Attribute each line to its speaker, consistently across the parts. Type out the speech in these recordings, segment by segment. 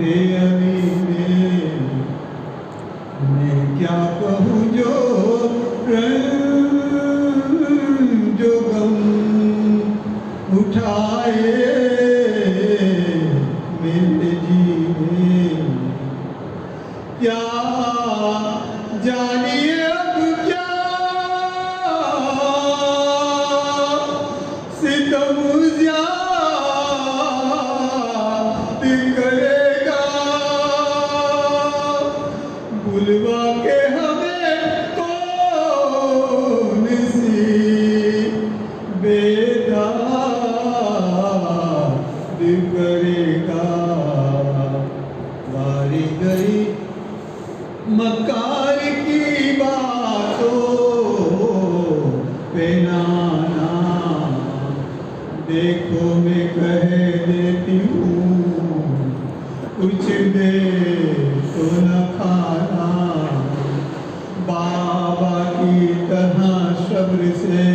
Speaker 1: بے علی میں کیا کہوں جو رنج و غم اٹھائے میرے جینے کیا جانیے اب کیا ستم زیاد کرے گا بلوا کے ہمیں کون سی بیداد کرے گا واری گئی مکار کی باتوں پہ نانا دیکھو میں کہہ دیتی ہوں کچھ دے تو نہ کھانا بابا کی طرح صبر سے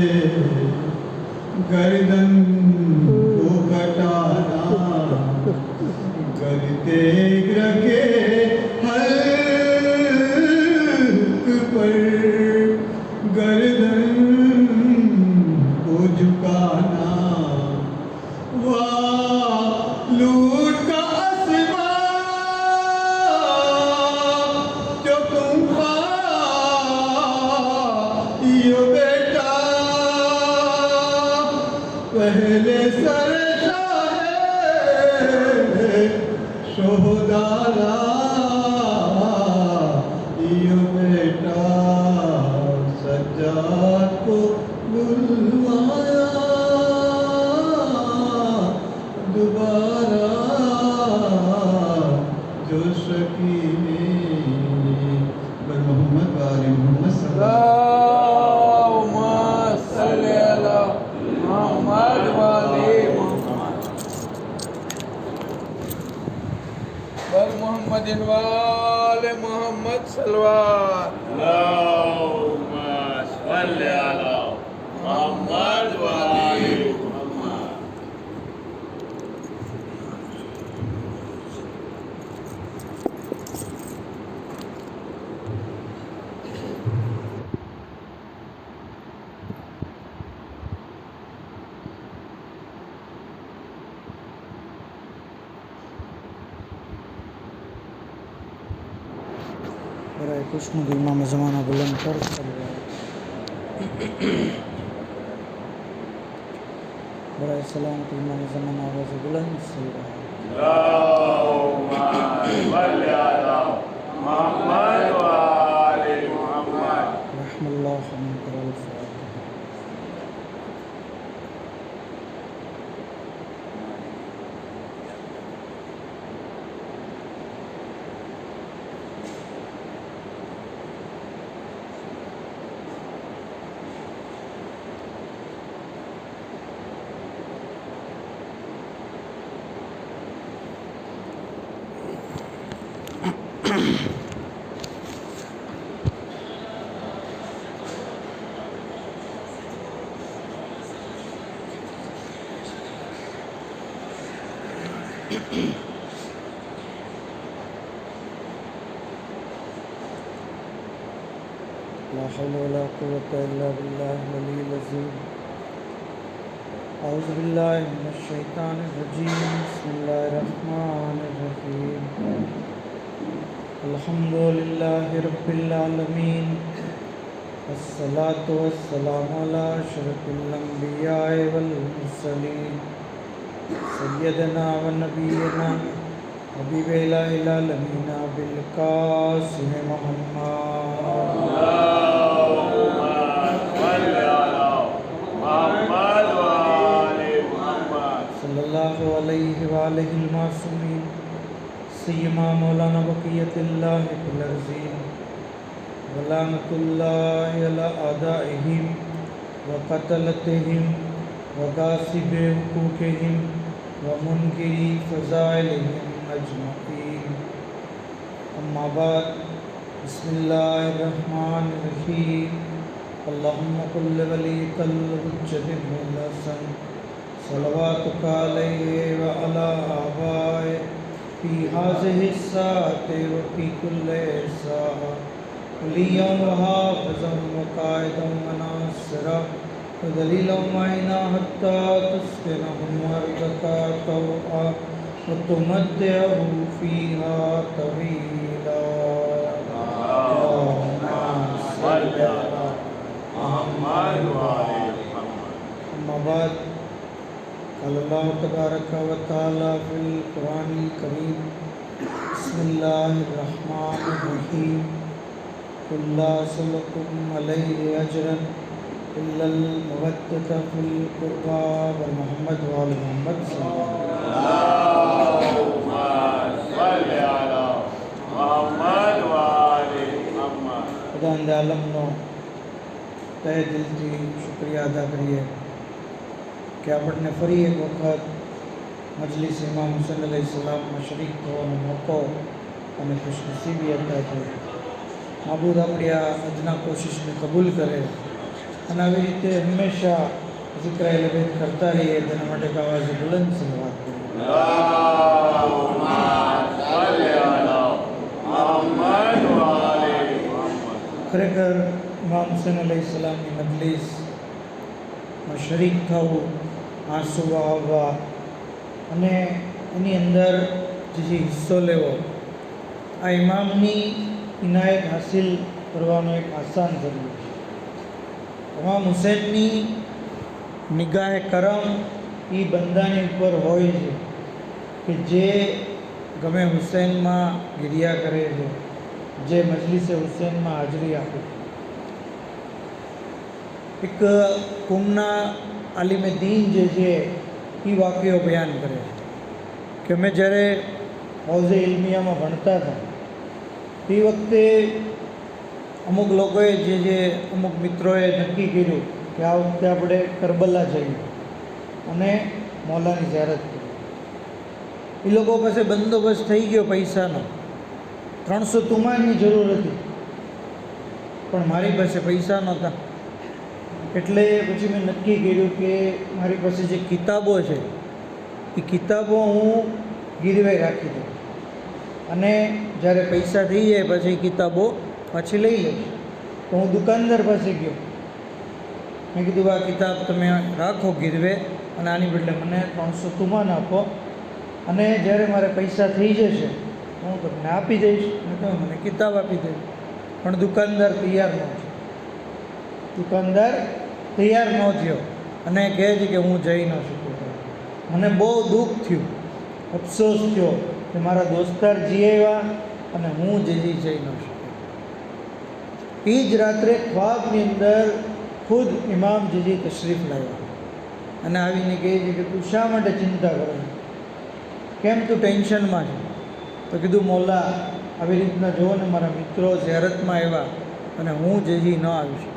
Speaker 1: گردن کو کٹانا کرتے رکھے حلق پر گردن کو جھکانا واہ لوٹ کا اسباب جو تم پائیو بیٹا پہلے سر شہداء یہ بیٹا سجاد کو بلوایا دوبارہ جو سکینے بر محمد وآل محمد صلی اللہ
Speaker 2: اللہم صلی علی محمد وآل محمد بر محمد وآل محمد صلوات
Speaker 3: اللہم صلی علی محمد وآل محمد
Speaker 4: برائے خوشنودی امام زمانہ بلند پر برائے سلامت امام زمانہ آواز بلند صلی اللہ
Speaker 3: اللہم صلی علی محمد وآل محمد
Speaker 4: رحم اللہ من کر الفاتحہ لا حول ولا قوة إلا بالله العلي العظيم أعوذ بالله من الشيطان الرجيم بسم الله الرحمن الرحيم الحمد لله رب العالمين والصلاة والسلام على أشرف الأنبياء والمرسلين سيدنا ونبينا حبيب إله العالمين أبي القاسم محمد
Speaker 3: اللہم صلی علی محمد وآل محمد
Speaker 4: صلی اللہ علیہ وآلہ المعصومین سیما مولانا بقیت اللہ فی الارضین ولعنۃ اللہ علی اعدائہم وقتلتہم وغاصب حقوقہم ومنکری فضائلہم اجمعین اما بعد بسم اللہ الرحمن الرحیم اللہم قل ولیک الحجۃ ابن الحسن صلواتک علیہ وعلی آبائہ في هذه الساعة وفي كل ساعة وليا وحافظا وقائدا وناصرا ودليلا معينا حتى تسكنهم أرضك طوعا وتمتعه فيها طويلا. اللهم صل على
Speaker 3: محمد وآل محمد.
Speaker 4: أما بعد قال الله تبارك وتعالى في القرآن الكريم بسم الله الرحمن الرحيم قل لا أسألكم عليه أجرا إلا المودة في القربى ومحمد وآل محمد صلى الله عليه وسلم.
Speaker 3: اللهم صل على محمد وآل محمد.
Speaker 4: ખુદાવંદ આલમનો તહે દિલથી શુક્રિયા અદા કરીએ કે આપણને ફરી એક વખત મજલિસ ઇમામ હુસૈન અલૈહિસ્સલામમાં શરીક થવાનો મોકો અને ખુશનસીબી અતા છે. માબૂદ આપણી આ અદના કોશિશને કબૂલ કરે અને આવી રીતે હંમેશા ઝિક્ર અહેલ બેત કરતા રહીએ તેના માટે આવાજે બુલંદ સલવાત કરીએ.
Speaker 3: اللهم صل على محمد وآل محمد.
Speaker 4: ખરેખર ઇમામ હુસૈન અલૈહિસ્સલામની મજલિસમાં શરીક થવું, આંસુ આવવા અને એની અંદર જે હિસ્સો લેવો આ ઇમામની ઇનાયત હાસિલ કરવાનો એક આસાન જરૂર છે. ઇમામ હુસૈનની નિગાહે કરમ એ બંદાની ઉપર હોય છે કે જે ગમે હુસૈનમાં ગિરિયા કરે છે, જે મજલિસે હુસૈનમાં હાજરી આપે. એક કુમના આલિમે દીન જે છે એ વાક્યો બયાન કરે છે કે અમે જ્યારે હૌઝે ઇલ્મિયામાં ભણતા હતા તે વખતે અમુક લોકોએ જે અમુક મિત્રોએ નક્કી કર્યું કે આ વખતે આપણે કરબલા જઈએ અને મૌલાની ઝિયારત કરીએ. એ લોકો પાસે બંદોબસ્ત થઈ ગયો પૈસાનો, 300 તુમાની જરૂર હતી પણ મારી પાસે પૈસા નહોતા. એટલે પછી મેં નક્કી કર્યું કે મારી પાસે જે કિતાબો છે એ કિતાબો હું ગીરવે રાખી દઉં અને જ્યારે પૈસા થઈ જાય પછી કિતાબો પાછી લઈ લઈશ. તો હું દુકાનદાર પાસે ગયો, મેં કીધું આ કિતાબ તમે રાખો ગીરવે અને આની બદલે મને 300 તુમાન આપો અને જ્યારે મારે પૈસા થઈ જશે હું તમને આપી દઈશ અને તમે મને કિતાબ આપી દઈશ. પણ દુકાનદાર તૈયાર ન થયો. દુકાનદાર તૈયાર ન થયો અને કહે છે કે હું જઈ ન શકું. મને બહુ દુઃખ થયું, અફસોસ થયો કે મારા દોસ્તાર જી આવ્યા અને હું જઈ ન શકું. એ જ રાત્રે ખ્વાબની અંદર ખુદ ઇમામ જીજી તશરીફ લાવ્યા અને આવીને કહે છે કે તું શા માટે ચિંતા કરે છે, કેમ તું ટેન્શનમાં છે? તો કીધું મૌલા આવી રીતના જુઓ ને મારા મિત્રો ઝિયારતમાં આવ્યા અને હું જજી ન આવી શકું.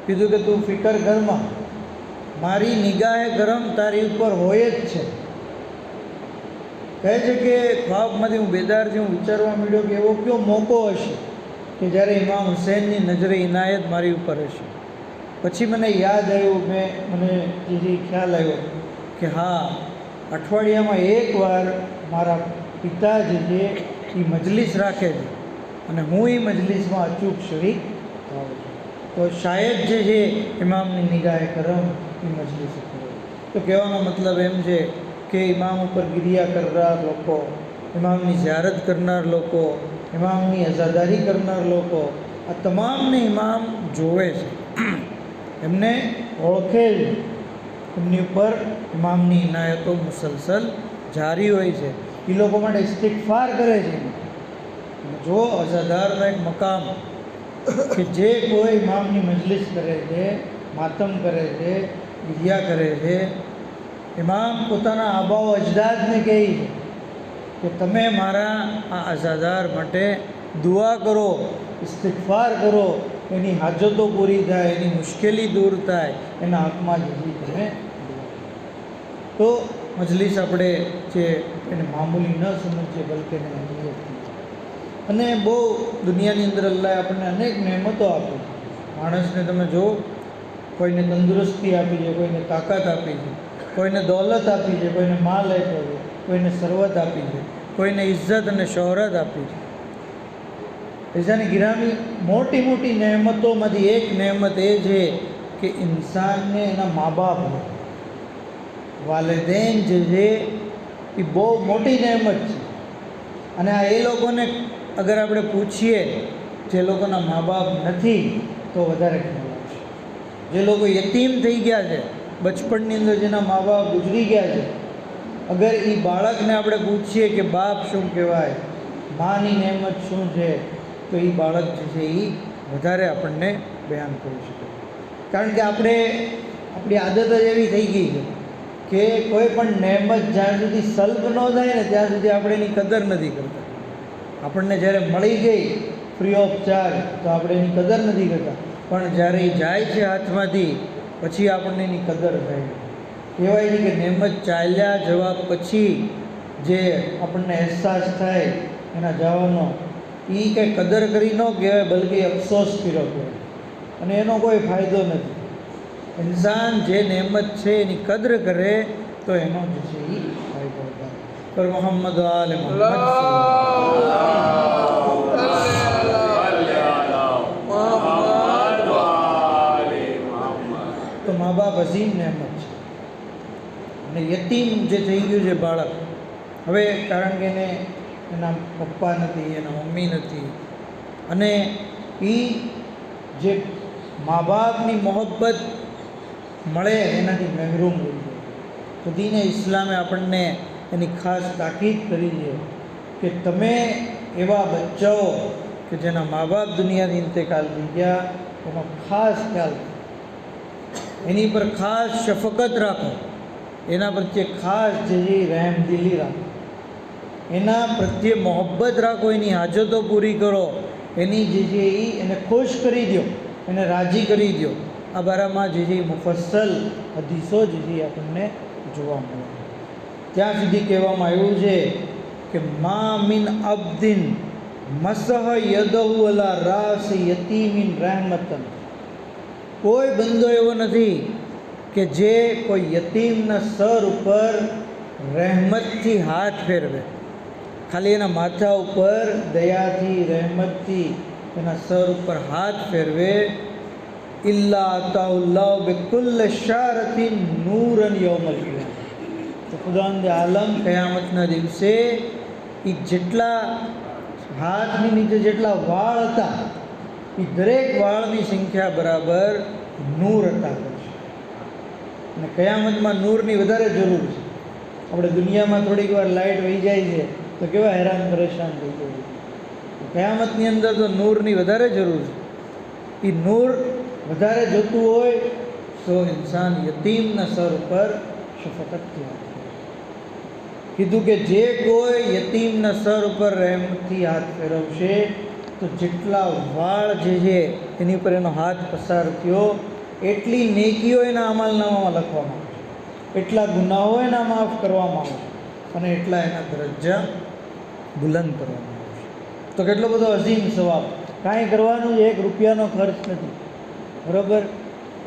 Speaker 4: કીધું કે તું ફિકર કરમાં, મારી નિગાહે ગરમ તારી ઉપર હોય જ છે. કહે છે કે ખ્વાબમાંથી હું બેદારથી હું વિચારવા માંડ્યો કે એવો કયો મોકો હશે કે જ્યારે ઇમામ હુસૈનની નજરે ઇનાયત મારી ઉપર હશે. પછી મને યાદ આવ્યું, મને જે ખ્યાલ આવ્યો કે હા, અઠવાડિયામાં એકવાર મારા પિતા જે છે એ મજલિસ રાખે છે અને હું એ મજલિસમાં અચૂક શરીક થાઉં છું. તો શાયદ જે છે ઇમામની નિગાહે કરમ એ મજલિસ કરે. તો કહેવાનો મતલબ એમ છે કે ઇમામ ઉપર ગિરિયા કરનાર લોકો, ઇમામની ઝિયારત કરનાર લોકો, ઇમામની અઝાદારી કરનાર લોકો, આ તમામને ઇમામ જોવે છે, એમને ઓળખે છે. એમની ઉપર ઇમામની ઇનાયતો મુસલસલ જારી હોય છે. એ લોકો માટે ઇસ્તિગફાર કરે છે. જો અઝાદારનો એક મકામ કે જે કોઈ ઇમામની મજલિસ કરે છે, માતમ કરે છે, ગિરિયા કરે છે, ઇમામ પોતાના આબાઓ અજદાદને કહે છે કે તમે મારા આ અઝાદાર માટે દુઆ કરો, ઇસ્તિગફાર કરો, એની હાજતો પૂરી થાય, એની મુશ્કેલી દૂર થાય, એના હકમાં જજી તમે. તો મજલિસ આપણે જે એને મામૂલી ન સમજીએ બલકે એને અહેમિયત અને બહુ દુનિયાની અંદર અલ્લાહ આપણને અનેક નહેમતો આપે. માણસને તમે જુઓ, કોઈને તંદુરસ્તી આપી છે, કોઈને તાકાત આપી છે, કોઈને દોલત આપી છે, કોઈને માલ આપ્યો છે, કોઈને સરવત આપી છે, કોઈને ઇજ્જત અને શોહરત આપી છે. પૈસાની ગિરામી મોટી મોટી નહેમતોમાંથી એક નહેમત એ છે કે ઇન્સાનને એના મા બાપ હોય. વાલિदैन જે છે એ બહુ મોટી નહેમત છે. અને આ એ લોકોને અગર આપણે પૂછીએ જે લોકોના મા બાપ નથી તો વધારે ખ્યાલ આવશે. જે લોકો યતીમ થઈ ગયા છે, બચપણની અંદર જેના મા બાપ ગુજરી ગયા છે, અગર એ બાળકને આપણે પૂછીએ કે બાપ શું કહેવાય, માની નહેમત શું છે, તો એ બાળક જે છે એ વધારે આપણને બયાન કરી શકે. કારણ કે આપણી આદત જ એવી થઈ ગઈ છે કે કોઈ પણ નહેમત જ્યાં સુધી સલ્બ ન થાય ને ત્યાં સુધી આપણે એની કદર નથી કરતા. આપણને જ્યારે મળી ગઈ ફ્રી ઓફ ચાર્જ તો આપણે એની કદર નથી કરતા, પણ જ્યારે એ જાય છે હાથમાંથી પછી આપણને એની કદર થાય. કહેવાય છે કે નહેમત ચાલ્યા જવા પછી જે આપણને અહેસાસ થાય એના જવાનો, એ કંઈ કદર કરી ન કહેવાય, બલકે અફસોસ કર્યો કહેવાય. અને એનો કોઈ ફાયદો નથી. ઇન્સાન જે નહેમત છે એની કદર કરે તો એનો જે છે એ ફાયદો થાય. પર મોહમ્મદ આલે મોહમ્મદ તો મા બાપ અઝીમ નહેમત છે. અને યતીમ જે થઈ ગયું છે બાળક, હવે કારણ કે એને એના પપ્પા નથી, એના મમ્મી નથી, અને એ જે મા બાપની મોહબ્બત મળે એનાથી મહેરૂમ રહી જાય. તો દીને ઇસ્લામે આપણને એની ખાસ તાકીદ કરી છે કે તમે એવા બચ્ચાઓ કે જેના મા બાપ દુનિયાથી ઇંતેકાલ થઈ ગયા એનો ખાસ ખ્યાલ રાખો, એની પર ખાસ શફકત રાખો, એના પ્રત્યે ખાસ જે રહેમદિલી રાખો, એના પ્રત્યે મોહબ્બત રાખો, એની હાજતો પૂરી કરો, એની જે છે એને ખુશ કરી દો, એને રાજી કરી દો. આ બારામાં જે મુફસ્સલ હદીસો જે છે આપણને જોવા મળે. ત્યાં સુધી કહેવામાં આવ્યું છે કે મા મિન અબ્દિન મસહ યદહુ અલા રાસ યતીમિન રહેમતન, કોઈ બંદો એવો નથી કે જે કોઈ યતીમના સર ઉપર રહેમતથી હાથ ફેરવે, ખાલી એના માથા ઉપર દયાથી રહેમતથી એના સર ઉપર હાથ ફેરવે. ઇલ્લા અતાઉલ્લાહ બિકુલ્લ શારતિન નૂરન યૌમલ કિયામah, તો ખુદાવંદ આલમ કયામતના દિવસે એ જેટલા હાથની નીચે જેટલા વાળ હતા એ દરેક વાળની સંખ્યા બરાબર નૂર અતા કરશે. અને કયામતમાં નૂરની વધારે જરૂર છે. આપણે દુનિયામાં થોડીક વાર લાઇટ વહી જાય છે તો કેવા હેરાન પરેશાન થઈ જાય છે. કયામતની અંદર તો નૂરની વધારે જરૂર છે. એ નૂર વધારે જોતું હોય તો ઇન્સાન યતીમના સર ઉપર શફકતથી હાથ ફેરવે. કીધું કે જે કોઈ યતીમના સર ઉપર રહેમતથી હાથ ફેરવશે તો જેટલા વાળ જે છે એની ઉપર એનો હાથ પસાર થયો એટલી નેકીઓ એના અમલનામામાં લખવામાં આવશે, એટલા ગુનાહો એના માફ કરવામાં આવશે, અને એટલા એના દરજ્જા બુલંદ કરવામાં આવશે. તો કેટલો બધો અઝીમ સવાબ. કાંઈ કરવાનું છે, 1 રૂપિયાનો ખર્ચ નથી, બરાબર,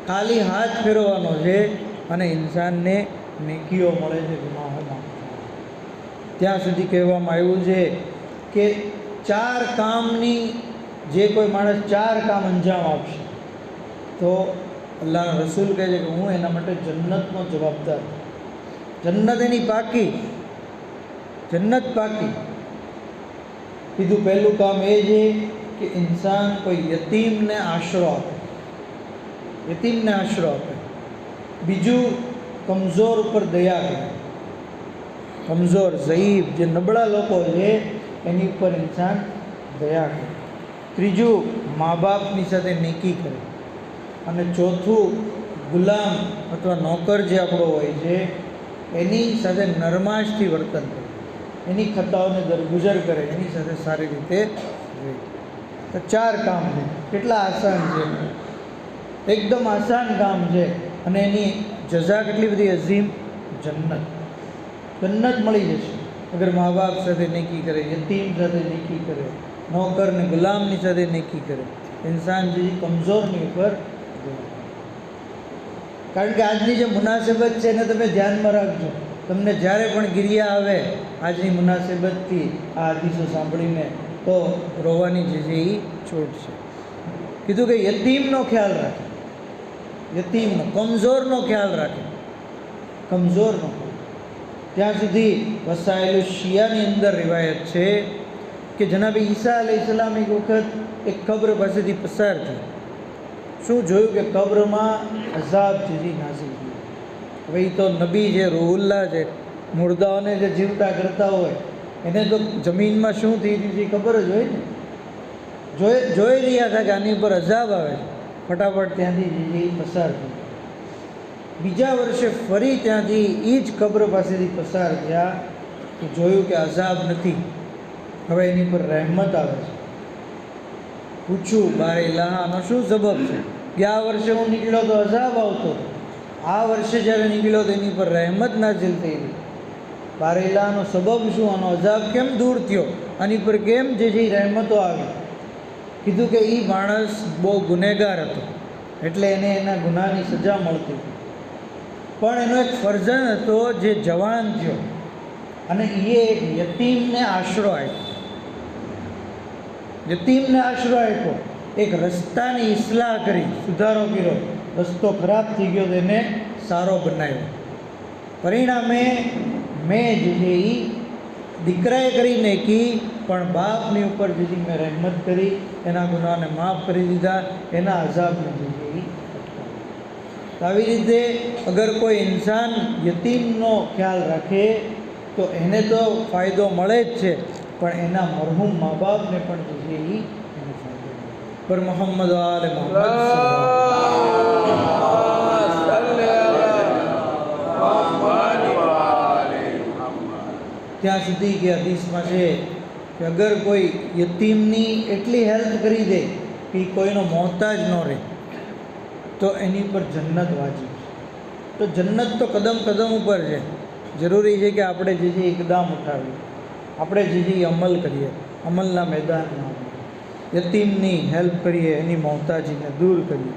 Speaker 4: ખાલી હાથ ફેરવવાનો છે અને ઇન્સાનને નેકીઓ મળે છે, ગુનાહોમાં. ત્યાં સુધી કહેવામાં આવ્યું છે કે 4 કામની જે કોઈ માણસ 4 કામ અંજામ આપશે તો અલ્લાહના રસૂલ કહે છે કે હું એના માટે જન્નતનો જવાબદાર. જન્નત એની પાકી, જન્નત પાકી. કીધું પહેલું કામ એ છે કે ઇન્સાન કોઈ યતીમને આશરો આપે, યતીમને આશરો આપે. બીજું, કમઝોર ઉપર દયા કરે, કમઝોર ઝઈફ જે નબળા લોકો છે એની ઉપર ઇન્સાન દયા કરે. ત્રીજું, મા બાપની સાથે નેકી કરે. અને ચોથું, ગુલામ અથવા નોકર જે આપણો હોય છે એની સાથે નરમાશથી વર્તન કરે, એની ખતાઓને દરગુજર કરે, એની સાથે સારી રીતે રહે. તો 4 કામ છે. કેટલા આસાન છે, એકદમ આસાન કામ છે, અને એની જઝા કેટલી બધી અઝીમ, જન્નત. જન્નત મળી જશે અગર મા બાપ સાથે નેકી કરે, યતીમ સાથે નેકી કરે, નોકર ને ગુલામની સાથે નેકી કરે, ઇન્સાન જે કમઝોરની ઉપર. કારણ કે આજની જે મુનાસિબત છે એને તમે ધ્યાનમાં રાખજો. તમને જ્યારે પણ ગિરિયા આવે આજની મુનાસિબતથી આ હદીસો સાંભળીને તો રોવાની જે છે એ છૂટશે. કીધું કે યતીમનો ખ્યાલ રાખે, યતીમનો, કમઝોરનો ખ્યાલ રાખે, કમઝોરનો. ત્યાં સુધી વસાયેલું શિયાની અંદર રિવાયત છે કે જનાબ ઈસા અલૈહિસ્સલામ એક વખત એક કબ્ર પાસેથી પસાર થયા. શું જોયું કે કબ્રમાં અઝાબ જેવી નાઝિલ થઈ. હવે એ તો નબી છે, રૂહુલ્લાહ છે, મુર્દાઓને જે જીવતા કરતા હોય એને તો જમીનમાં શું થઈ રહ્યું છે એ ખબર જ હોય ને. જોઈ રહ્યા હતા કે આની ઉપર અઝાબ આવે છે, ફટાફટ ત્યાંથી જે પસાર થયું. બીજા વર્ષે ફરી ત્યાંથી એ જ કબ્ર પાસેથી પસાર થયા તો જોયું કે અઝાબ નથી, હવે એની પર રહેમત આવે છે. પૂછ્યું બારે ઇલાહાનો શું સબબ છે? ગયા વર્ષે હું નીકળ્યો તો અઝાબ આવતો, આ વર્ષે જ્યારે નીકળ્યો તો એની પર રહેમત નાઝિલ થઈ ગઈ. બારે ઇલાહાનો સબબ શું? આનો અઝાબ કેમ દૂર થયો? આની પર કેમ જે રહેમતો આવી? કીધું કે એ માણસ બહુ ગુનેગાર હતો એટલે એને એના ગુનાની સજા મળતી, પણ એનો એક ફરજન હતો જે જવાન થયો અને એ એક યતીમને આશરો આપ્યો. યતીમને આશરો આપ્યો, એક રસ્તાની ઇસ્લાહ કરી, સુધારો કર્યો. રસ્તો ખરાબ થઈ ગયો તો એને સારો બનાવ્યો. પરિણામે મેં જે છે એ દીકરાએ કરી નાખી, પણ બાપની ઉપર જે મેં રહેમત કરી, એના ગુનાને માફ કરી દીધા, એના અઝાબને જે છે એ અટકાવ્યા. આવી રીતે અગર કોઈ ઇન્સાન યતીમનો ખ્યાલ રાખે તો એને તો ફાયદો મળે જ છે, પણ એના મરહૂમ મા બાપને પણ જે છે એ એનો ફાયદો મળે. પર મોહમ્મદ આલે ત્યાં સુધી કે હદીસમાં છે કે અગર કોઈ યતીમની એટલી હેલ્પ કરી દે કે કોઈનો મોહતાજ ન રહે તો એની પર જન્નત વાજિબ છે. તો જન્નત તો કદમ કદમ ઉપર છે. જરૂરી છે કે આપણે જે છે એકદમ ઉઠાવીએ, આપણે જે છે એ અમલ કરીએ, અમલના મેદાનમાં યતીમની હેલ્પ કરીએ, એની મોહતાજીને દૂર કરીએ.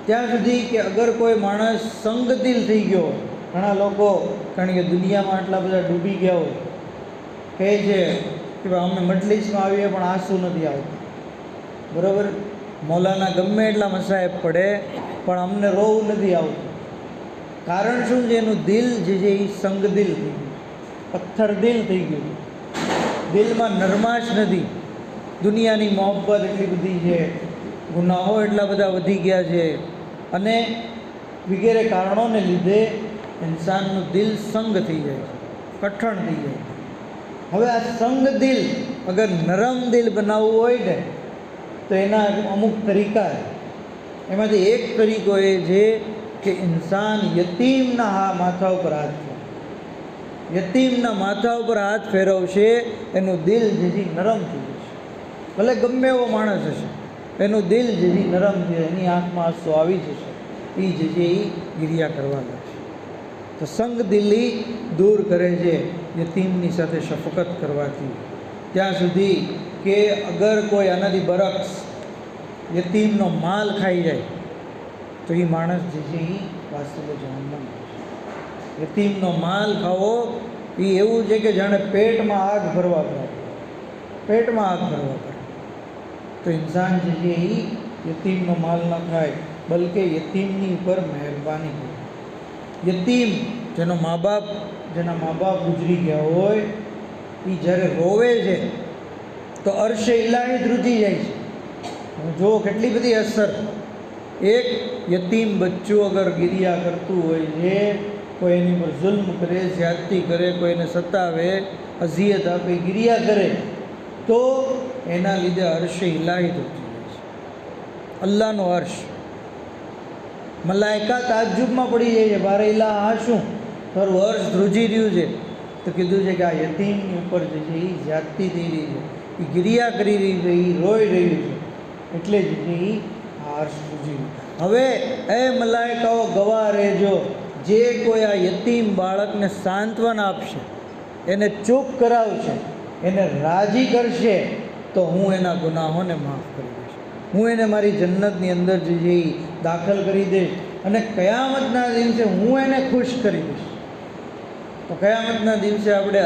Speaker 4: ત્યાં સુધી કે અગર કોઈ માણસ સંગદિલ થઈ ગયો હોય, ઘણા લોકો કારણ કે દુનિયામાં આટલા બધા ડૂબી ગયા હોય કહે છે કે ભાઈ અમે મજલિસમાં આવીએ પણ આંસુ નથી આવતું, બરાબર, મૌલાના ગમે એટલા મસાહેબ પડે પણ અમને રોવું નથી આવતું. કારણ શું છે? એનું દિલ જે છે એ સંગદિલ થઈ ગયું, પથ્થર દિલ થઈ ગયું, દિલમાં નરમાશ નથી. દુનિયાની મોહબ્બત એટલી બધી છે, ગુનાહો એટલા બધા વધી ગયા છે અને વગેરે કારણોને લીધે ઇન્સાનનું દિલ સંગ થઈ જાય છે, કઠણ થઈ જાય છે. હવે આ સંગ દિલ અગર નરમ દિલ બનાવવું હોય ને તો એના અમુક તરીકા છે. એમાંથી એક તરીકો એ છે કે ઇન્સાન યતીમના માથા ઉપર હાથ ફેરવે. યતીમના માથા ઉપર હાથ ફેરવશે, એનું દિલ જે છે નરમ થઈ જશે. ભલે ગમે એવો માણસ હશે, એનું દિલ જે છે નરમ છે, એની આંખમાં આંસુ આવી જશે, એ જે છે એ ગિરિયા કરવા લાગશે. તો સંગ દિલી દૂર કરે છે યતીમની સાથે શફકત કરવાથી. ત્યાં સુધી કે અગર કોઈ આનાથી બરક્સ યતીમનો માલ ખાઈ જાય તો એ માણસ જે છે એ વાસ્તવે જહન્નમ. યતીમનો માલ ખાવો એ એવું છે કે જાણે પેટમાં આગ ભરવા પડે, પેટમાં આગ ભરવા પડે. તો ઇન્સાન જે છે એ યતીમનો માલ ન ખાય, બલકે યતીમની ઉપર મહેરબાની કરે. યતીમ જેના મા બાપ ગુજરી ગયા હોય એ જ્યારે રોવે છે તો અર્શે ઇલાહી ધ્રુજી જાય છે. જો કેટલી બધી અસર. એક યતીમ બચ્ચું અગર ગિરિયા કરતું હોય છે, કોઈ એની પર જુલ્મ કરે, જ્યાદતી કરે, કોઈને સતાવે, અઝિયત આપે, ગિરિયા કરે, તો એના લીધે અર્શે ઇલાહી ધ્રુજી જાય છે. અલ્લાહનો અર્શ, મલાઈકા તાજ્જુબમાં પડી જાય છે, બારે ઇલાહ આ શું તારું અર્શ ધ્રુજી રહ્યું છે? તો કીધું છે કે આ યતીમની ઉપર જે છે એ જ્યાદતી થઈ રહી છે, એ ગિરિયા કરી રહી છે, એ રોઈ રહ્યું છે, એટલે જ છે એ આ અર્શ ધ્રુજી રહ્યું. હવે એ મલાઈકાઓ ગવાહ રહેજો, જે કોઈ આ યતીમ બાળકને સાંત્વના આપશે, એને ચૂપ કરાવશે, એને રાજી કરશે, તો હું એના ગુનાહોને માફ કરી દઈશ, હું એને મારી જન્નતની અંદર જે છે એ દાખલ કરી દઈશ અને કયામતના દિવસે હું એને ખુશ કરી દઈશ. તો તો કયામતના દિવસે આપણે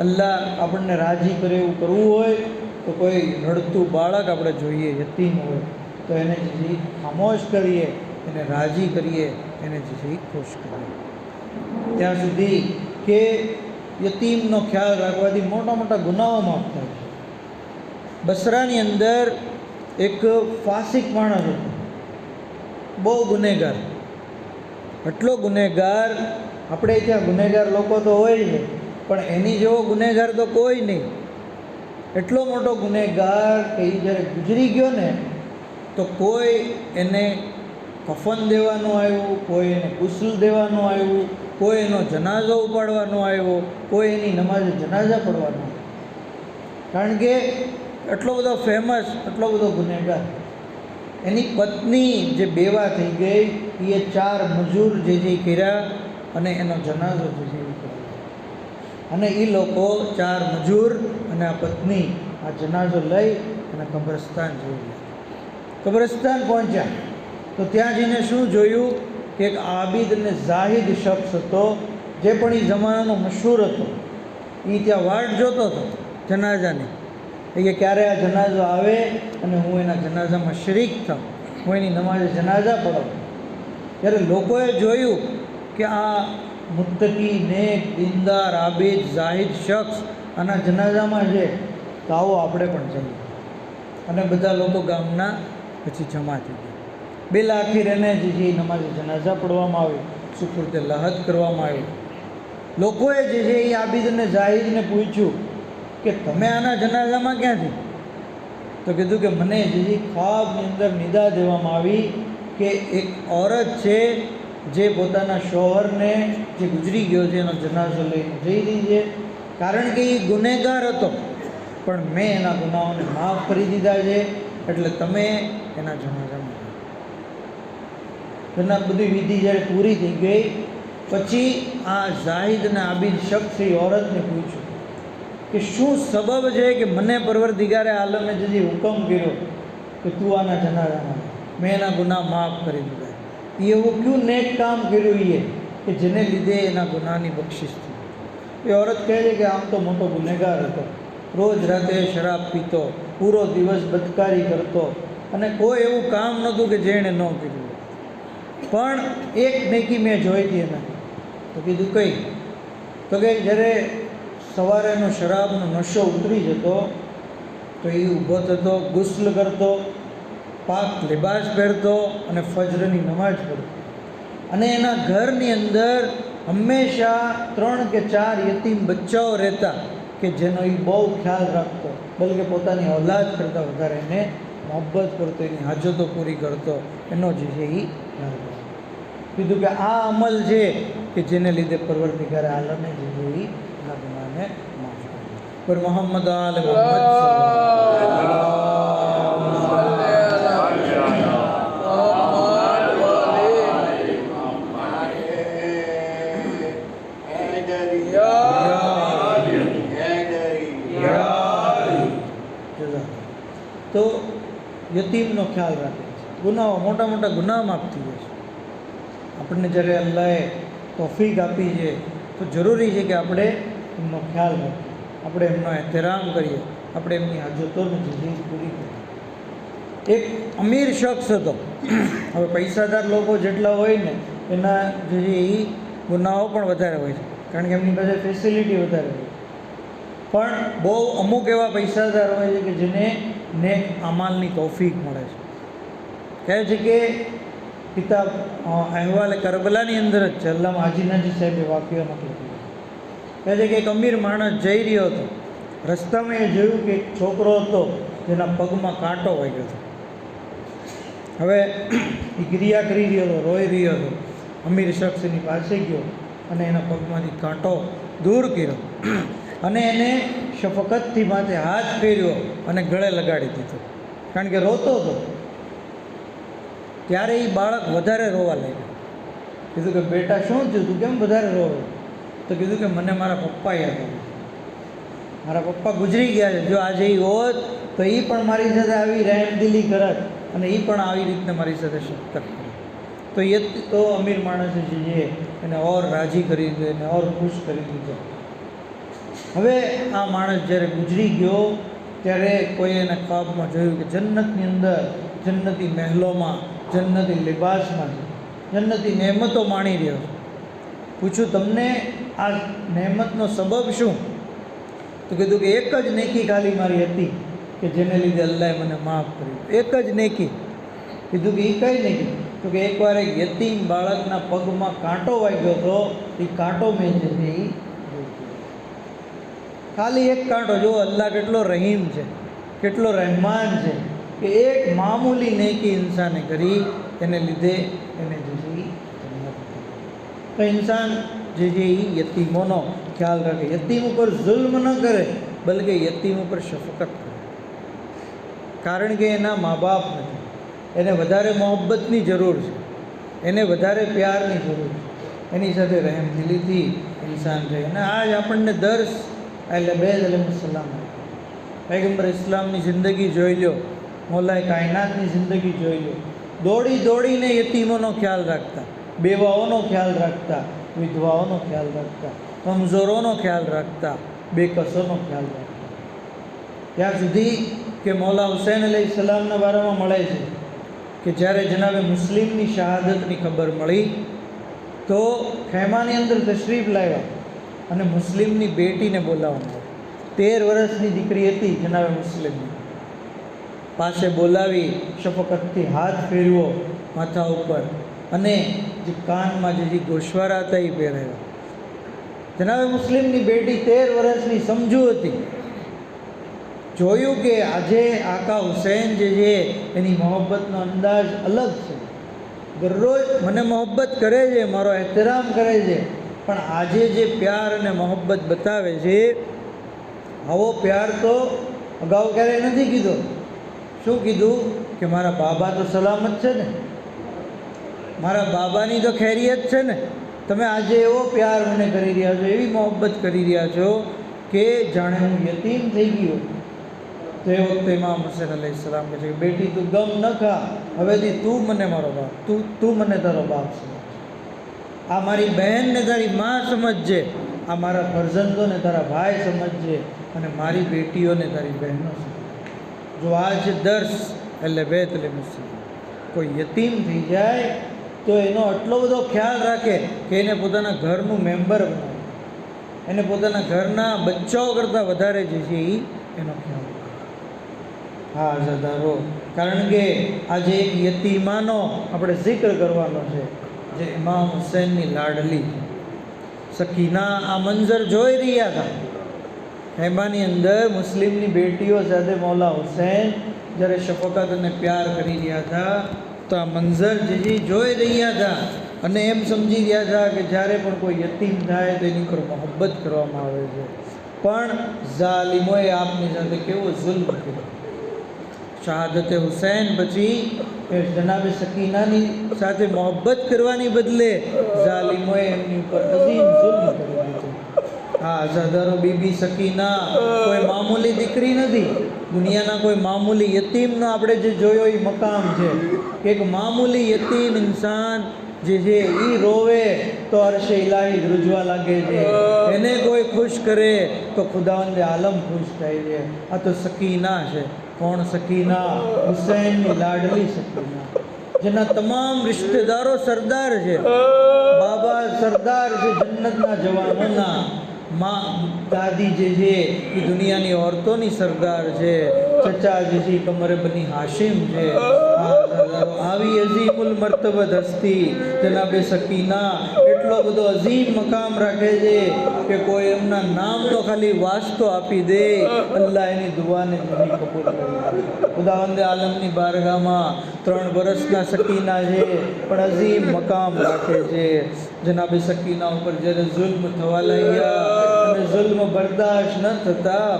Speaker 4: અલ્લાહ આપણને રાજી કરે એવું કરવું હોય તો કોઈ રડતું બાળક આપણે જોઈએ, યતીમ હોય, તો એને જે ખામોશ કરીએ, એને રાજી કરીએ, એને જે ખુશ કરીએ. ત્યાં સુધી કે યતીમનો ખ્યાલ રાખવાથી મોટા મોટા ગુનાઓ માફ થાય છે. બસરાની અંદર એક ફાસિક માણસ હતો, બહુ ગુનેગાર, એટલો ગુનેગાર. આપણે ત્યાં ગુનેગાર લોકો તો હોય છે, પણ એની જેવો ગુનેગાર તો કોઈ નહીં. એટલો મોટો ગુનેગાર કે એ જ્યારે ગુજરી ગયો ને તો કોઈ એને કફન દેવાનું આવ્યું, કોઈ એને ગુસ્લ દેવાનું આવ્યું, કોઈ એનો જનાઝો ઉપાડવાનો આવ્યો, કોઈ એની નમાઝે જનાઝા પડવાનો આવ્યો. કારણ કે એટલો બધો ફેમસ, એટલો બધો ગુનેગાર. એની પત્ની જે બેવા થઈ ગઈ, એ 4 મજૂર જે કર્યા અને એનો જનાઝો જે કર્યો. અને એ લોકો 4 મજૂર અને આ પત્ની આ જનાઝો લઈ અને કબ્રસ્તાન જઈ ગયા. કબ્રસ્તાન પહોંચ્યા તો ત્યાં જઈને શું જોયું કે એક આબિદ અને ઝાહિદ શખ્સ હતો, જે પણ એ જમાનાનો મશહૂર હતો. એ ત્યાં વાટ જોતો હતો જનાઝાની, કે ક્યારે આ જનાઝો આવે અને હું એના જનાઝામાં શરીક થાઉં, હું એની નમાઝે જનાઝા પઢું. ત્યારે લોકોએ જોયું કે આ મુત્તકી, નેક, દીનદાર, આબિદ, ઝાહિદ શખ્સ આના જનાઝામાં છે, તો આવો આપણે પણ જઈએ. અને બધા લોકો ગામના પછી જમા થઈ ગયા. બિલાખીર એને જે નમાઝે જનાઝા પઢવામાં આવી, સુપુર્દે લહદ કરવામાં આવી. લોકોએ જે છે એ આબિદ અને ઝાહિદને પૂછ્યું કે તમે આના જનાઝામાં ક્યાંથી? તો કીધું કે મને જે ખ્વાબની અંદર નિદા દેવામાં આવી કે એક औरत છે જે પોતાના શોહરને જે ગુજરી ગયો છે એનો જનાઝો લઈને જઈ રહી છે. કારણ કે એ ગુનેગાર હતો, પણ મેં એના ગુનાઓને માફ કરી દીધા છે, એટલે તમે એના જનાઝામાં જાઓ. એના બધી વિધિ જ્યારે પૂરી થઈ ગઈ પછી આ ઝાહિદ અને આબિદ શખ્સ એ औरतને પૂછ્યું કે શું સબબ છે કે મને પરવરદિગારે આલમે જે હુકમ કર્યો કે તું આના જનાઝામાં, મેં એના ગુનાહ માફ કરી દીધા. એ એવું ક્યું નેક કામ કર્યું એ કે જેને લીધે એના ગુનાહની બક્ષિસ થઈ? એ औरत કહે છે કે આમ તો મોટો ગુનેગાર હતો, રોજ રાતે શરાબ પીતો, પૂરો દિવસ બદકારી કરતો, અને કોઈ એવું કામ નહોતું કે જે એણે ન કર્યું. પણ એક નેકી મેં જોઈ હતી એને. તો કીધું કઈ? તો કે જ્યારે સવારે એનો શરાબનો નશો ઉતરી જતો તો એ ઊભો થતો, ગુસ્લ કરતો, પાક લિબાસ પહેરતો અને ફજરની નમાઝ પઢતો. અને એના ઘરની અંદર હંમેશા 3 કે 4 યતીમ બચ્ચાઓ રહેતા કે જેનો એ બહુ ખ્યાલ રાખતો, બલકે પોતાની ઔલાદ કરતાં વધારે એને મોહબ્બત કરતો, એની હાજતો પૂરી કરતો, એનો જે છે એ ખ્યાલ રાખતો. કીધું કે આ અમલ છે કે જેને લીધે પરવરદિગાર આલમે જે છે એ એના ગુનાહને માફ કર્યો. પર મોહમ્મદ આલ મોહમ્મદ તો યતીમનો ખ્યાલ રાખે છે. ગુનાઓ, મોટા મોટા ગુનાહ માફ થઈ જાય છે. આપણને જ્યારે અલ્લાહે તોફીક આપી છે તો જરૂરી છે કે આપણે એમનો ખ્યાલ રાખીએ, આપણે એમનો એહતરામ કરીએ, આપણે એમની હાજતોને જલ્દી પૂરી કરીએ. એક અમીર શખ્સ હતો. હવે પૈસાદાર લોકો જેટલા હોય ને એના જે એ ગુનાઓ પણ વધારે હોય છે, કારણ કે એમની પાસે ફેસિલિટી વધારે હોય. પણ બહુ અમુક એવા પૈસાદાર હોય છે કે જેને નેક અમાલની તોફીક મળે છે. કહે છે કે કિતાબ અહેવાલ કરબલાની અંદર જ છે, અલ્લામા હાજી નાજી સાહેબે વાક્ય નકલ કર્યો. કહે છે કે એક અમીર માણસ જઈ રહ્યો હતો, રસ્તામાં એ જોયું કે એક છોકરો હતો જેના પગમાં કાંટો વાગ્યો હતો. હવે એ ક્રિયા કરી રહ્યો હતો, રોઈ રહ્યો હતો. અમીર શખ્સ એની પાસે ગયો અને એના પગમાંથી કાંટો દૂર કર્યો અને એને શફકતથી માથે હાથ ફેર્યો અને ગળે લગાડી દીધો, કારણ કે રોતો હતો. ત્યારે એ બાળક વધારે રોવા લાગ્યો. કીધું કે બેટા શું થયું, તું કેમ વધારે રોવે? તો કીધું કે મને મારા પપ્પા યાદ આવ્યા, મારા પપ્પા ગુજરી ગયા છે. જો આજે એ હોત તો એ પણ મારી સાથે આવી રહેમદિલી કરત અને એ પણ આવી રીતના મારી સાથે શફકત કરે. તો અમીર માણસે જે એને ઓર રાજી કરી દીધો, એને ઓર ખુશ કરી દીધો. હવે આ માણસ જ્યારે ગુજરી ગયો ત્યારે કોઈ એને ખ્વાબમાં જોયું કે જન્નતની અંદર જન્નતી મહેલોમાં જન્નતી લિબાસમાં જન્નતી નહેમતો માણી રહ્યો છે. પૂછ્યું તમને આ નહેમતનો સબબ શું? તો કીધું કે એક જ નેકી ખાલી મારી હતી કે જેને લીધે અલ્લાહે મને માફ કર્યું. એક જ નેકી. કીધું કે એ કઈ નેકી? તો કે એકવાર એક યતીમ બાળકના પગમાં કાંટો વાગ્યો હતો, એ કાંટો મેં જે છે એ ખાલી એક કાંટો. જો અલ્લાહ કેટલો રહીમ છે, કેટલો રહેમાન છે કે એક મામૂલી નેકી ઇન્સાને કરી, એને લીધે એને જે છે એ જન્નત. તો ઇન્સાન જે છે એ યતીમોનો ખ્યાલ રાખે, યતીમ ઉપર જુલ્મ ન કરે, બલકે યતીમ ઉપર શફકત કરે. કારણ કે એના મા બાપ નથી, એને વધારે મોહબ્બતની જરૂર છે, એને વધારે પ્યારની જરૂર છે, એની સાથે રહેમદિલીથી ઇન્સાન રહે. અને આજ આપણને દર્શ અહેલ-એ-બેત અલૈહિસ્સલામ, પૈગંબર ઇસ્લામની જિંદગી જોઈ લો, મૌલાએ કાયનાતની જિંદગી જોઈ લો. દોડી દોડીને યતીમોનો ખ્યાલ રાખતા, બેવાઓનો ખ્યાલ રાખતા, વિધવાઓનો ખ્યાલ રાખતા, કમજોરોનો ખ્યાલ રાખતા, બેકસોનો ખ્યાલ રાખતા. ત્યાં સુધી કે મૌલા હુસૈન અલૈહિસ્સલામના બારામાં મળે છે કે જ્યારે જનાબે મુસ્લિમની શહાદતની ખબર મળી તો ખેમાની અંદર તશરીફ લાવ્યા અને મુસ્લિમની બેટીને બોલાવવામાં. 13 વર્ષની દીકરી હતી જનાબે મુસ્લિમની. પાસે બોલાવી શફકતથી હાથ ફેરવો માથા ઉપર અને જે કાનમાં જે ગોશવારા હતા એ પહેરાવ્યા. જનાબે મુસ્લિમની બેટી 13 વર્ષની સમજુ હતી. જોયું કે આજે આકા હુસૈન જે છે એની મોહબ્બતનો અંદાજ અલગ છે. દરરોજ મને મોહબ્બત કરે છે, મારો એહતરામ કરે છે, પણ આજે જે પ્યાર અને મોહબ્બત બતાવે છે આવો પ્યાર તો અગાઉ ક્યારેય નથી કીધો. શું કીધું કે મારા બાબા તો સલામત છે ને, મારા બાબાની તો ખૈરિયત છે ને, તમે આજે એવો પ્યાર મને કરી રહ્યા છો, એવી મોહબ્બત કરી રહ્યા છો કે જાણે હું યતીમ થઈ ગયો. તો એ વખતે ઇમામ હુસૈન અલૈહિસ્સલામ કહે છે કે બેટી તું ગમ ન ખા, હવેથી તું મને મારો બાપ, તું મને તારો બાપ સમજ. આ મારી બહેનને તારી માં સમજજે, આ મારા ફરજંદોને તારા ભાઈ સમજજે અને મારી બેટીઓને તારી બહેનો સમજ. જો આ છે દર્શ અહેલ-એ-બેત અલૈહિસ્સલામ. કોઈ યતીમ થઈ જાય તો એનો આટલો બધો ખ્યાલ રાખે કે એને પોતાના ઘરનું મેમ્બર બનાવે, એને પોતાના ઘરના બચ્ચાઓ કરતાં વધારે જે છે એ એનો ખ્યાલ રાખે. હા આઝાદારો, કારણ કે આજે એક યતીમાનો આપણે જિક્ર કરવાનો છે જે ઇમામ હુસૈનની લાડલી સકીના આ મંઝર જોઈ રહ્યા હતા. ખેમાની અંદર મુસ્લિમની બેટીઓ સાથે મૌલા હુસૈન જ્યારે શફકત અને પ્યાર કરી રહ્યા હતા તો આ મંઝર જે જોઈ રહ્યા હતા અને એમ સમજી રહ્યા હતા કે જ્યારે પણ કોઈ યતીમ થાય તો એની પર મોહબ્બત કરવામાં આવે છે. પણ ઝાલિમોએ આપની સાથે કેવો જુલ્મ કર્યો. શહાદતે હુસૈન પછી જનાબે સકીનાની સાથે મોહબ્બત કરવાની બદલે ઝાલિમોએ એમની ઉપર અઝીમ જુલ્મ કરી દીધો. હા આઝાદારો, બીબી સકીના કોઈ મામૂલી દીકરી નથી, દુનિયાના કોઈ મામૂલી યતીમનો આપણે જે જોયો એ મકામ છે. એક મામૂલી યતીમ ઇન્સાન જે છે એ રોવે તો અરશે ઇલાહી ધ્રુજવા લાગે છે, એને કોઈ ખુશ કરે તો ખુદાવંદે આલમ ખુશ થાય છે. આ તો સકીના છે. કોણ સકીના? હુસૈનની લાડલી સકીના, જેના તમામ રિશ્તેદારો સરદાર છે, બાબા સરદાર છે જન્નતના જવાનોના. દાદી જે છે એ દુનિયાની ઓરતોની સરદાર છે, ચચા જે છે કમરે બની હાશિમ છે. આવી અઝીમુલ મર્તબત હસ્તી જનાબે સકીના એટલો બધો અઝીમ મકામ રાખે છે કે કોઈ એમના નામનો ખાલી વાસ્તો આપી દે, અલ્લાહ એની દુઆને જલ્દી કબૂલ કરી. ખુદાવંદે આલમની બારગાહમાં 3 વર્ષના સકીના છે પણ અઝીમ મકામ રાખે છે. જનાબે સકીના ઉપર જ્યારે જુલ્મ થવા લાગ્યા અને જુલ્મ બરદાશ્ત ન થતા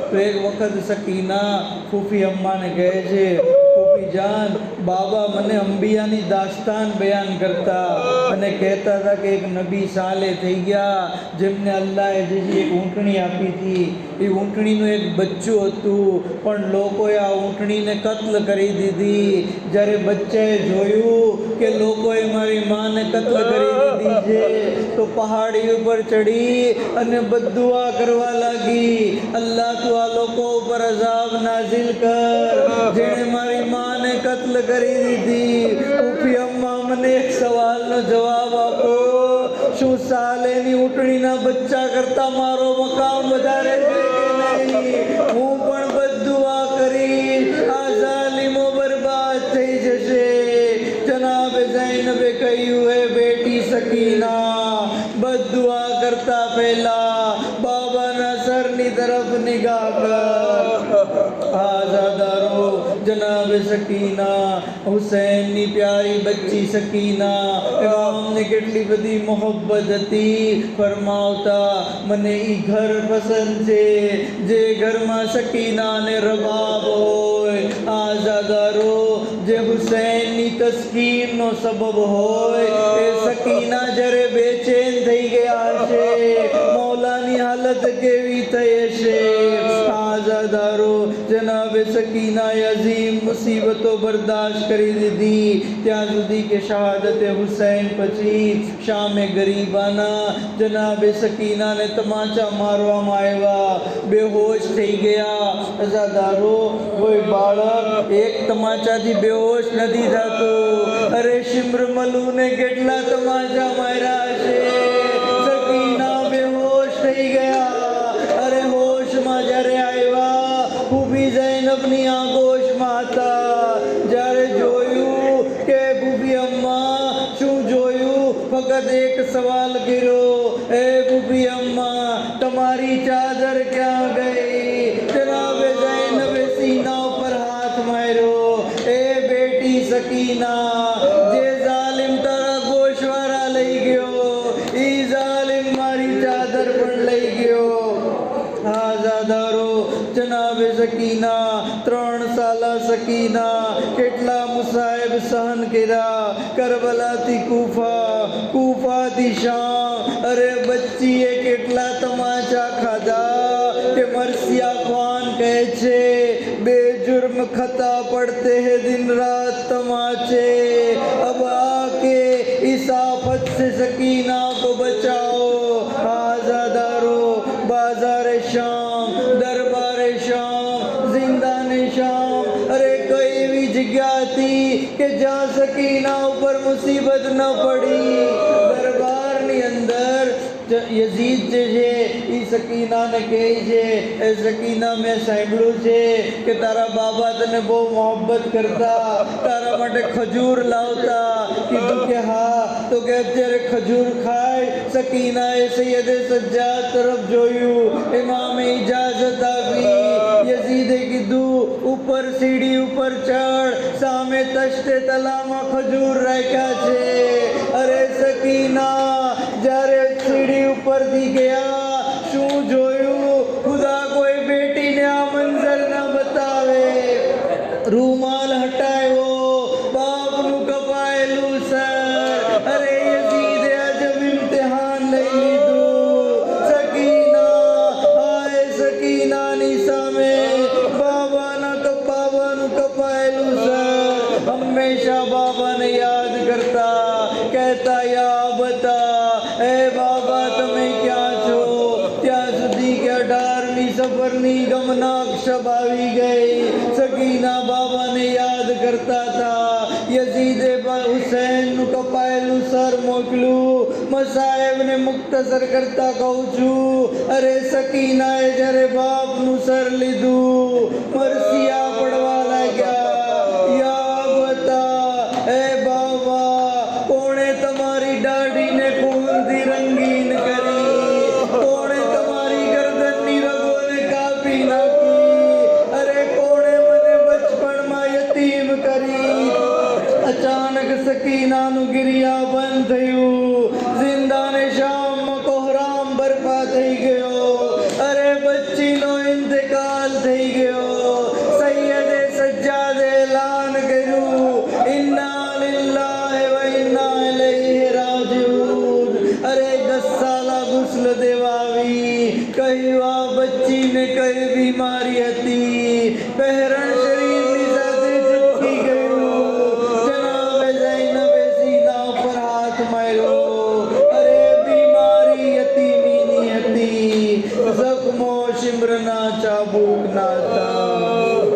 Speaker 4: તો એક વખત સકીના ફૂફી અમ્માને કહે છે, ફૂફી જાન બાબા મને અંબિયાની દાસ્તાન બયાન કરતા અને કહેતા હતા કે એક નબી સાલે થઈ ગયા જેમને અલ્લાહે જે એક ઊંટણી આપી હતી એ ઊંટણીનું એક બચ્ચું હતું પણ લોકોએ આ ઊંટણીને કત્લ કરી દીધી. જ્યારે બચ્ચાએ જોયું કે લોકોએ મારી માને કત્લ કરી દીધી છે તો પહાડી ઉપર ચડી અને બદદુઆ કરવા લાગી, અલ્લાહ તું આ લોકો ઉપર અઝાબ નાઝિલ કર જેણે મારી માને કત્લ કરી દીધી. ઉફી અમ્મા મને એક સવાલનો જવાબ આપો, શું સાલેની ઊંટણીના બચ્ચા કરતા મારો મકામ વધારે છે કે નહીં? હું પણ બદદુઆ કરીશ, આ ઝાલિમો બરબાદ થઈ જશે. જનાબે ઝૈનબે કહ્યું હે બેટી સકીના, બદદુઆ કરતા પહેલા બાબાના સરની તરફ નિગાહ કર. આઝાદારો જનાબે સકીના, હુસૈનની પ્યારી બચ્ચી સકીના ઇમામને કેટલી બધી મોહબ્બત હતી. ફરમાવતા મને ઈ ઘર પસંદ છે જે ઘરમાં સકીના અને રબાબ હોય. આઝાદારો જે હુસૈનની તસ્કીનનો સબબ હોય એ સકીના જ્યારે બેચેન થઈ ગયા હશે મૌલાની હાલત કેવી થઈ હશે. આઝાદારો જનાબે સકીનાએ અઝીમ મુસીબતો બરદાશ્ત કરી દીધી ત્યાં સુધી કે શહાદતે હુસૈન પછી શામે ગરીબાના જનાબે સકીનાને તમાચા મારવામાં આવ્યા, બેહોશ થઈ ગયા. આઝાદારો કોઈ બાળક એક તમાચાથી બેહોશ નથી થતો. અરે શિમ્ર મલુને કેટલા તમાચા માર્યા હશે. સકીના બેહોશ થઈ ગયા. અરે હોશમાં જ્યારે આવ્યા ફૂફી ઝૈનબની આગોશમાં હતા. જ્યારે જોયું કે ફૂફી અમ્મા શું જોયું, ફક્ત એક સવાલ કર્યો, એ ફૂફી અમ્મા તમારી ચાદર ક્યાં ગઈ? જનાબે ઝૈનબે સીના ઉપર હાથ માર્યો. એ બેટી સકીના, જે ઝાલિમ તારા ગોશવારા લઈ ગયો ઈ ઝાલિમ મારી ચાદર પણ લઈ ગયો. આઝાદારો જનાબે સકીના 3 સાલા સકીના કેટલા મુસાઇબ સહન કર્યા. કરબલાથી કૂફા, કૂફાથી શામ. અરે બચ્ચીએ કેટલા તમાચા ખાધા કે મરસિયા ખાન કહે છે बेजुर्म खता पड़ते हैं दिन रात तमाचे. अब आके इस आफत से सकीना को बचाओ. आज़ादारो बाजार शाम, दरबार शाम, जिंदान शाम. अरे कोई भी जगह थी કે જ્યાં સકીના ઉપર મુસીબત ન પડી. દરબારની અંદર યઝીદ જે છે એ સકીનાને કહે છે, એ સકીના મેં સાંભળ્યું છે કે તારા બાબા તને બહુ મોહબ્બત કરતા, તારા માટે ખજૂર લાવતા. કીધું કે હા. તો કે અત્યારે ખજૂર ખાય. સકીનાએ સૈયદે સજ્જાદ તરફ જોયું, ઇમામે ઇજાઝત આપી. યઝીદે કીધું ઉપર સીડી ઉપર ચડ, સામે તશ્તે તલામાં ખજૂર રાખ્યા છે. અરે સકીના જ્યારે સીડી ઉપરથી ગયા શું જોયું? ખુદા કોઈ બેટીને આ મંઝર ન બતાવે. રૂમાલ હટાવ્યો, બાપનું કપાયેલું સર. અરે યઝીદે અજબ ઇમ્તિહાન લઈ લીધું. સકીના, હાય સકીનાની સામે બાબાનું કપાયેલું સર. હંમેશા બાબાને યાદ કરતા, કહેતા યા બતા, એ બાબા તમે ક્યાં છો? ત્યાં સુધી કે 18મી સફરની ગમનાક શબ આવી ગઈ. સકીના બાબાને યાદ કરતા હતા. યઝીદે હુસૈનનું કપાયેલું સર મોકલ્યું. મસાહેબને મુખ્તસર કરતા કહું છું, અરે સકીનાએ જ્યારે બાપનું સર લીધું મરસિયા પડવા લાગ્યા. યા બતા, એ બાબા કોણે તમારી દાઢીને ફૂલથી રંગીન કરી? કોણે તમારી ગરદનની રગોને કાપી નાખી? અરે કોણે મને બચપણમાં યતીમ કરી? અચાનક સકીનાનું ગિરિયા બંધ થયું. જિંદાને શામમાં કોહરામ બરપા થઈ ગયો. અરે બચ્ચીનો ઇંતકાલ થઈ ગયો. સૈયદે સજ્જાદે એલાન કર્યું बीमारी हती बहरण शरीर नी साथे चिपकी गयो जनाब ज़ैनब सीना पर हाथ मारो अरे बीमारी यतीमी नी हती जख्मो शिमरना चाबुक ना था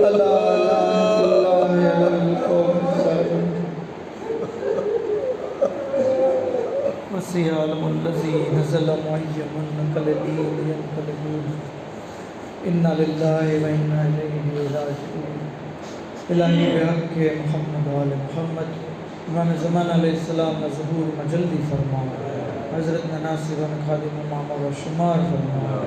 Speaker 4: अल्लाह लानतुल्लाह अलल कौम ज़ालिम वसियालमुल्लज़ी नज़ल मुअय्यमन कलदीन यनकलबून इन्ना लिल्लाहि व इन्ना इलैहि राजिऊन इलाही बिहक़ मुहम्मद व आले मुहम्मद इमाम ज़मान अलैहिस्सलाम ने ज़हूर में जल्दी फरमाया हज़रत ने नासिर व खादिम मामा व शुमार फरमाया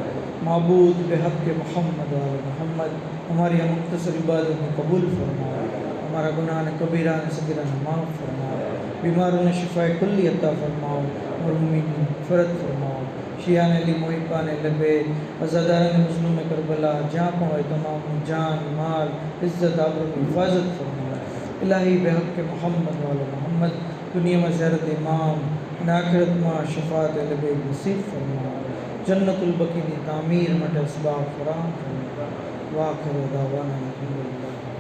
Speaker 4: माबूद बिहक़ मुहम्मद व आले मुहम्मद हमारी मुख्तसर इबादत को कबूल फरमाया हमारा गुनाह ने कबीरा ने सगीरा ने माफ़ फरमाया बीमारों ने शिफाए कुल्ली अता फरमाओ मरहूमीन ने मग़फ़िरत फरमाओ शियान अली मुहिबान लबे अज़ादारान मज़लूम करबला जहाँ पहुँचे तमाम जान माल इज़्ज़त आबरू की हिफाजत फरमाओ इलाही बिहक़ मुहम्मद व आले मुहम्मद दुनिया में ज़ियारत इमाम आखिरत में शफ़ाअत लबे नसीब फरमाओ जन्नतुल बकी की तामीर मट असबाब फराहम फरमाओ वाखिर दावाना अल्हम्दुलिल्लाह।